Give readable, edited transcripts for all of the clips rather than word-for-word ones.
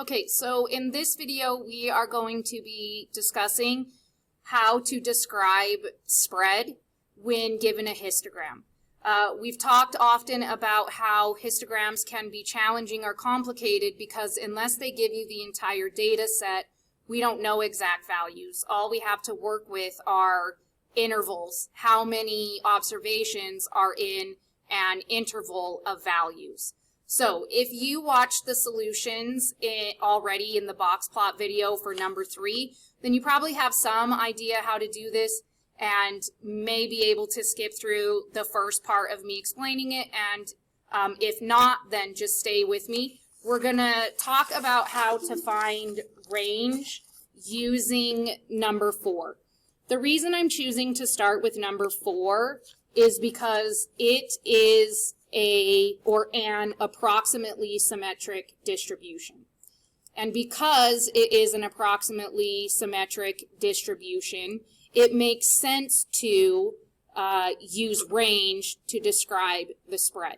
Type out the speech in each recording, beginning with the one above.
Okay, so in this video, we are going to be discussing how to describe spread when given a histogram. We've talked often about how histograms can be challenging or complicated because unless they give you the entire data set, we don't know exact values. All we have to work with are intervals, how many observations are in an interval of values. So if you watched the solutions already in the box plot video for number 3, then you probably have some idea how to do this and may be able to skip through the first part of me explaining it. And if not, then just stay with me. We're going to talk about how to find range using number 4. The reason I'm choosing to start with number 4 is because it is an approximately symmetric distribution. And because it is an approximately symmetric distribution, it makes sense to use range to describe the spread.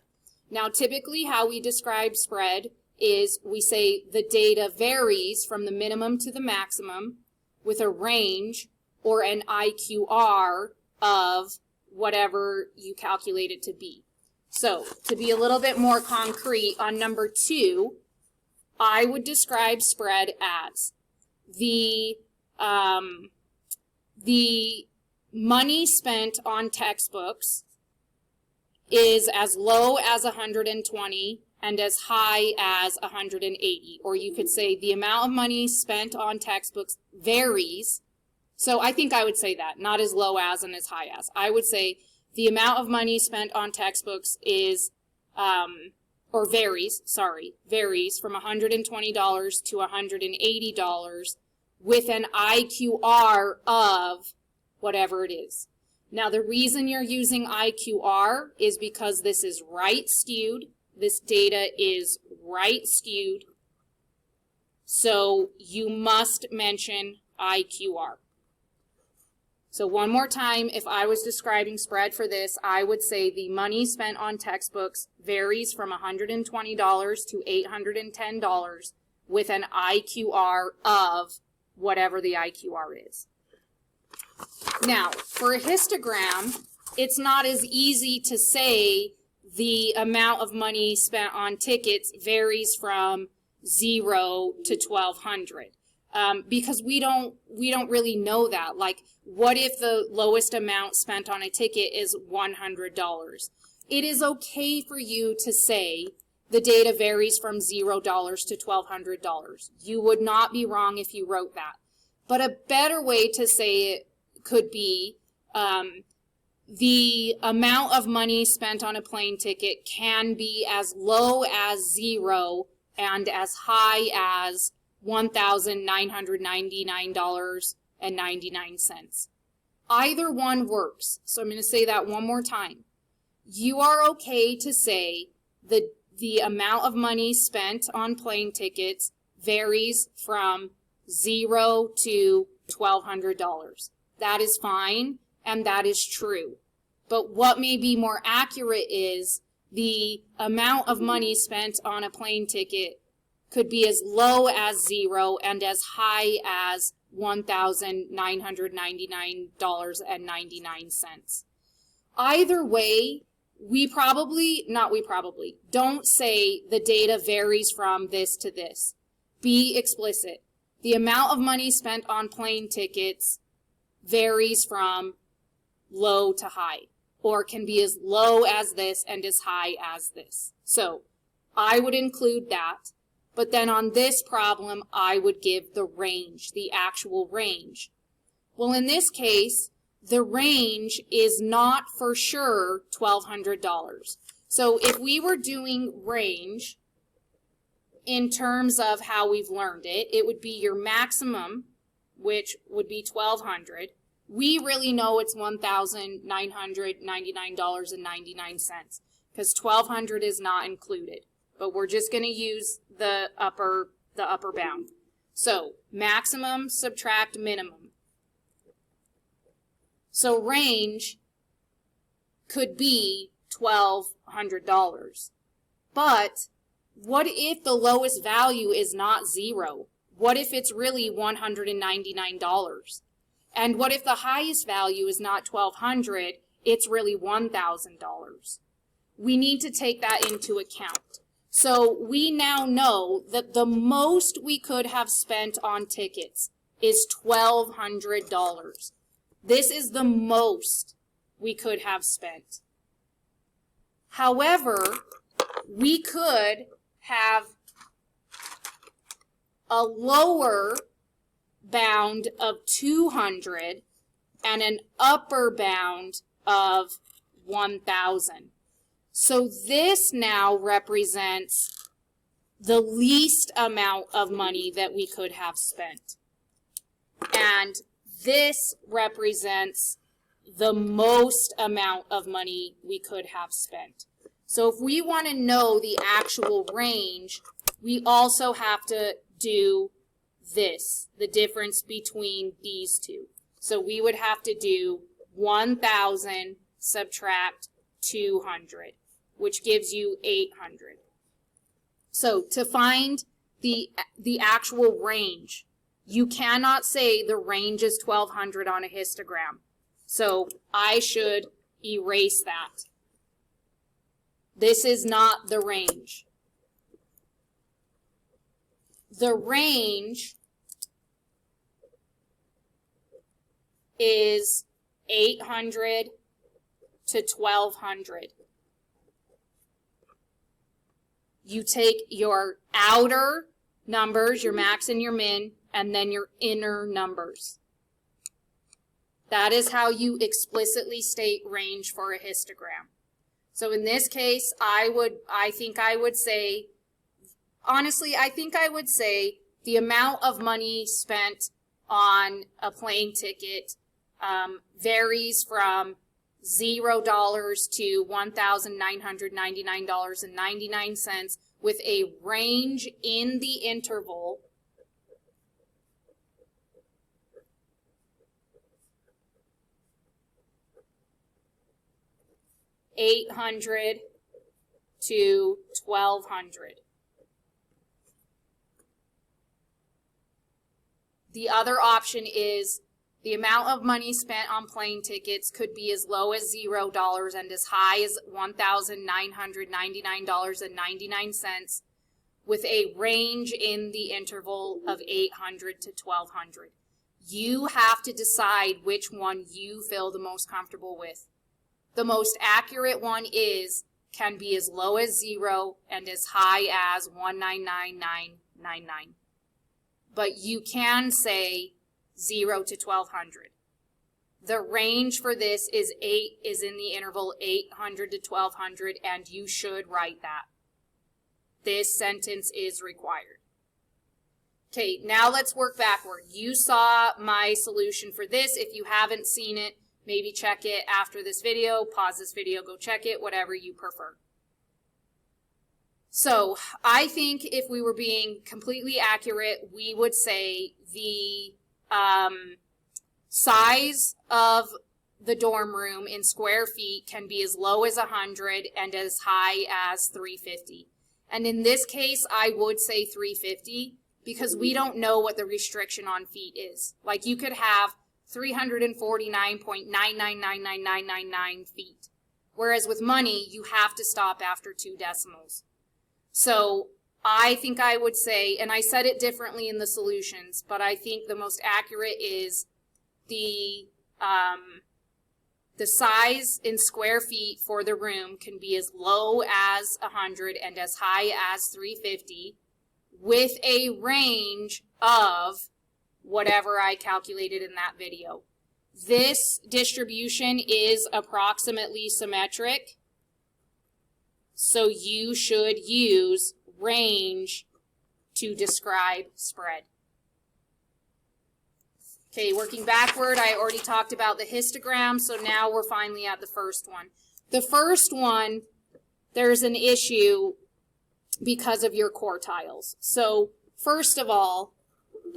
Now, typically how we describe spread is we say the data varies from the minimum to the maximum with a range or an IQR of whatever you calculate it to be. So, to be a little bit more concrete, on number 2, I would describe spread as the money spent on textbooks is as low as 120 and as high as 180. Or you could say the amount of money spent on textbooks varies. So I think I would say that, not as low as and as high as. I would say the amount of money spent on textbooks is, varies from $120 to $180 with an IQR of whatever it is. Now, the reason you're using IQR is because this is right skewed. This data is right skewed. So you must mention IQR. So one more time, if I was describing spread for this, I would say the money spent on textbooks varies from $120 to $810 with an IQR of whatever the IQR is. Now, for a histogram, it's not as easy to say the amount of money spent on tickets varies from 0 to 1,200. Because we don't really know that. Like, what if the lowest amount spent on a ticket is $100? It is okay for you to say the data varies from $0 to $1,200. You would not be wrong if you wrote that. But a better way to say it could be the amount of money spent on a plane ticket can be as low as 0 and as high as $1,999.99. Either one works. So I'm going to say that one more time. You are okay to say the amount of money spent on plane tickets varies from 0 to $1,200. That is fine, and that is true. But what may be more accurate is the amount of money spent on a plane ticket could be as low as 0 and as high as $1,999.99. Either way, don't say the data varies from this to this. Be explicit. The amount of money spent on plane tickets varies from low to high, or can be as low as this and as high as this. So I would include that. But then on this problem, I would give the range, the actual range. Well, in this case, the range is not for sure $1,200. So if we were doing range in terms of how we've learned it, it would be your maximum, which would be $1,200. We really know it's $1,999.99 because $1,200 is not included. But we're just going to use the upper bound. So maximum subtract minimum. So range could be $1,200. But what if the lowest value is not 0? What if it's really $199? And what if the highest value is not $1,200, it's really $1,000? We need to take that into account. So we now know that the most we could have spent on tickets is $1,200. This is the most we could have spent. However, we could have a lower bound of 200 and an upper bound of 1,000. So this now represents the least amount of money that we could have spent. And this represents the most amount of money we could have spent. So if we want to know the actual range, we also have to do this, the difference between these two. So we would have to do 1,000 subtract 200, which gives you 800. So to find the actual range, you cannot say the range is 1,200 on a histogram. So I should erase that. This is not the range. The range is 800 to 1,200. You take your outer numbers, your max and your min, and then your inner numbers. That is how you explicitly state range for a histogram. So in this case, I think I would say the amount of money spent on a plane ticket varies from $0 to $1,999.99 with a range in the interval $800 to $1,200. The other option is the amount of money spent on plane tickets could be as low as $0 and as high as $1,999.99 with a range in the interval of $800 to $1,200. You have to decide which one you feel the most comfortable with. The most accurate one can be as low as 0 and as high as 1,999.99. But you can say 0 to 1,200. The range for this is in the interval 800 to 1,200, and you should write that. This sentence is required. Okay, now let's work backward. You saw my solution for this. If you haven't seen it, maybe check it after this video, pause this video, go check it, whatever you prefer. So I think if we were being completely accurate, we would say the size of the dorm room in square feet can be as low as 100 and as high as 350. And in this case, I would say 350 because we don't know what the restriction on feet is. Like you could have 349.9999999 feet. Whereas with money, you have to stop after 2 decimals. So I think I would say, and I said it differently in the solutions, but I think the most accurate is the size in square feet for the room can be as low as 100 and as high as 350 with a range of whatever I calculated in that video. This distribution is approximately symmetric, so you should use range to describe spread. Okay, working backward, I already talked about the histogram, so now we're finally at the first one. The first one, there's an issue because of your quartiles. So first of all,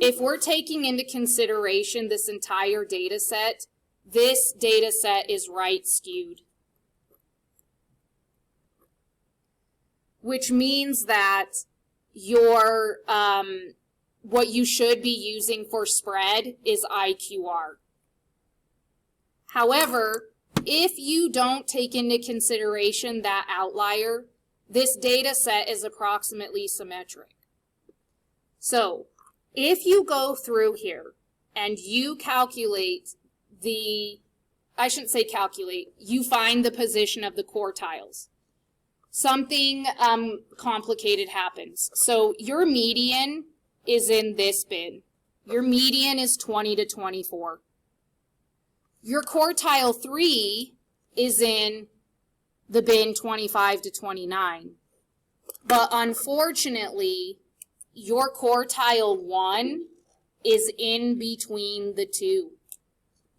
if we're taking into consideration this entire data set, this data set is right skewed. which means that your what you should be using for spread is IQR. However, if you don't take into consideration that outlier, this data set is approximately symmetric. So if you go through here and you calculate I shouldn't say calculate, you find the position of the quartiles, something complicated happens. So your median is in this bin. Your median is 20 to 24. Your quartile 3 is in the bin 25 to 29. But unfortunately, your quartile 1 is in between the two.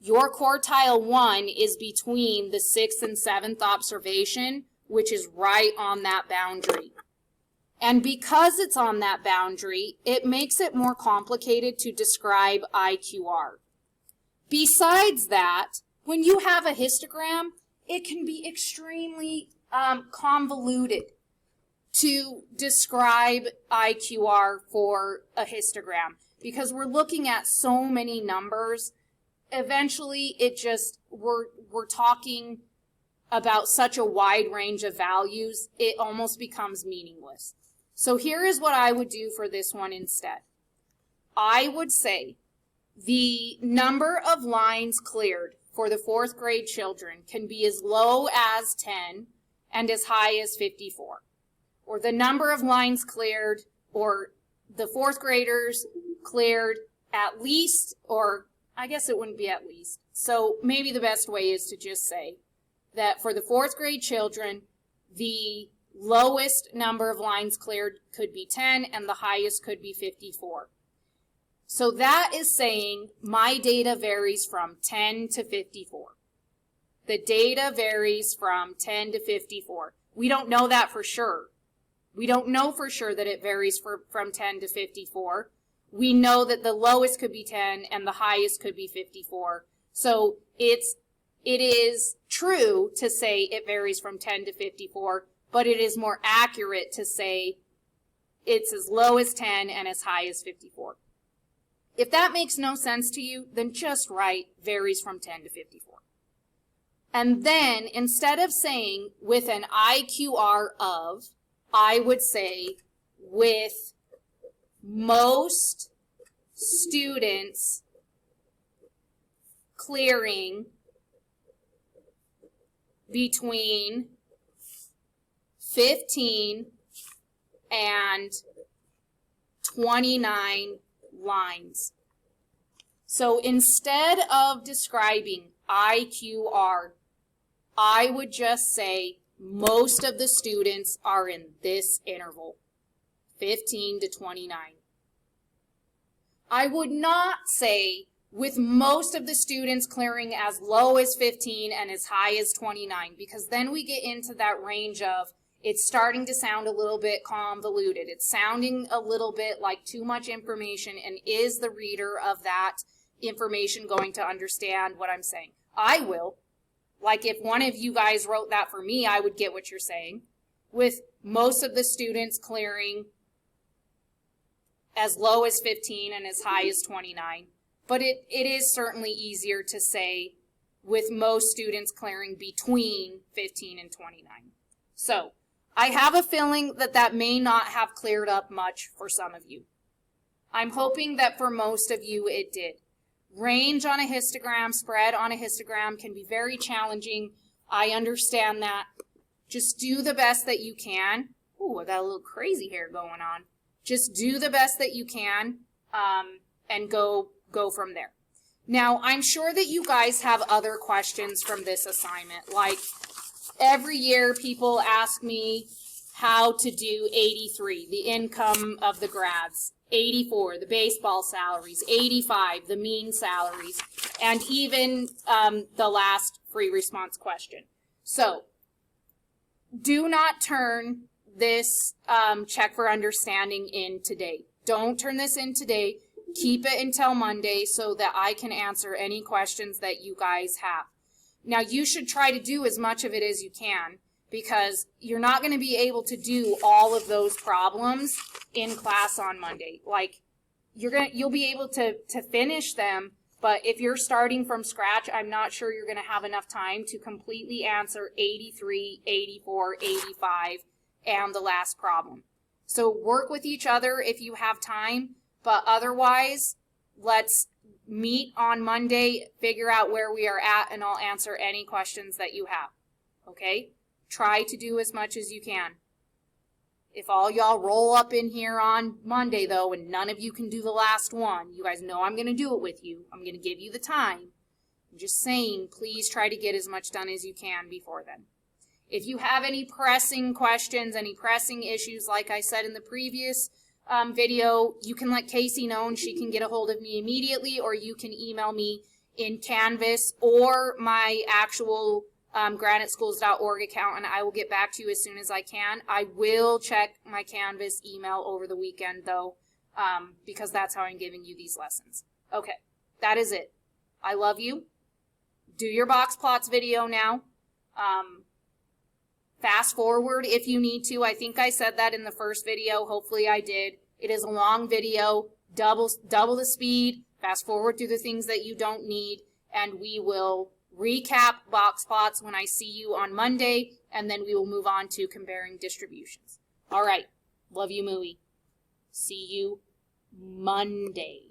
Your quartile 1 is between the 6th and 7th observation, which is right on that boundary. And because it's on that boundary, it makes it more complicated to describe IQR. Besides that, when you have a histogram, it can be extremely convoluted to describe IQR for a histogram because we're looking at so many numbers. Eventually, we're talking about such a wide range of values, it almost becomes meaningless. So here is what I would do for this one instead. I would say the number of lines cleared for the 4th grade children can be as low as 10 and as high as 54. Or the number of lines cleared, or the 4th graders cleared at least, or I guess it wouldn't be at least. So maybe the best way is to just say that for the 4th grade children, the lowest number of lines cleared could be 10 and the highest could be 54. So that is saying my data varies from 10 to 54. The data varies from 10 to 54. We don't know that for sure. We don't know for sure that it varies from 10 to 54. We know that the lowest could be 10 and the highest could be 54. So it is true to say it varies from 10 to 54, but it is more accurate to say it's as low as 10 and as high as 54. If that makes no sense to you, then just write varies from 10 to 54. And then instead of saying with an IQR of, I would say with most students clearing between 15 and 29 lines. So instead of describing IQR, I would just say most of the students are in this interval, 15 to 29. I would not say with most of the students clearing as low as 15 and as high as 29, because then we get into that range of it's starting to sound a little bit convoluted. It's sounding a little bit like too much information, and is the reader of that information going to understand what I'm saying? I will. Like if one of you guys wrote that for me, I would get what you're saying. With most of the students clearing as low as 15 and as high as 29. But it is certainly easier to say with most students clearing between 15 and 29. So I have a feeling that that may not have cleared up much for some of you. I'm hoping that for most of you it did. Range on a histogram, spread on a histogram can be very challenging. I understand that. Just do the best that you can. Ooh, I got a little crazy hair going on. Just do the best that you can and go from there. Now, I'm sure that you guys have other questions from this assignment. Like every year people ask me how to do 83, the income of the grads, 84, the baseball salaries, 85, the mean salaries, and even the last free response question. So do not turn this check for understanding in today. Don't turn this in today. Keep it until Monday so that I can answer any questions that you guys have. Now, you should try to do as much of it as you can, because you're not going to be able to do all of those problems in class on Monday. Like, you'll be able to finish them, but if you're starting from scratch, I'm not sure you're going to have enough time to completely answer 83, 84, 85, and the last problem. So work with each other if you have time, but otherwise, let's meet on Monday, figure out where we are at, and I'll answer any questions that you have. Okay? Try to do as much as you can. If all y'all roll up in here on Monday, though, and none of you can do the last one, you guys know I'm going to do it with you. I'm going to give you the time. I'm just saying, please try to get as much done as you can before then. If you have any pressing questions, any pressing issues, like I said in the previous video, you can let Casey know and she can get a hold of me immediately, or you can email me in Canvas or my actual graniteschools.org account, and I will get back to you as soon as I can. I will check my Canvas email over the weekend, though, because that's how I'm giving you these lessons. Okay, that is it. I love you. Do your box plots video now. Fast forward if you need to. I think I said that in the first video. Hopefully I did. It is a long video. Double the speed. Fast forward through the things that you don't need, and we will recap box plots when I see you on Monday, and then we will move on to comparing distributions. All right. Love you, Mooey. See you Monday.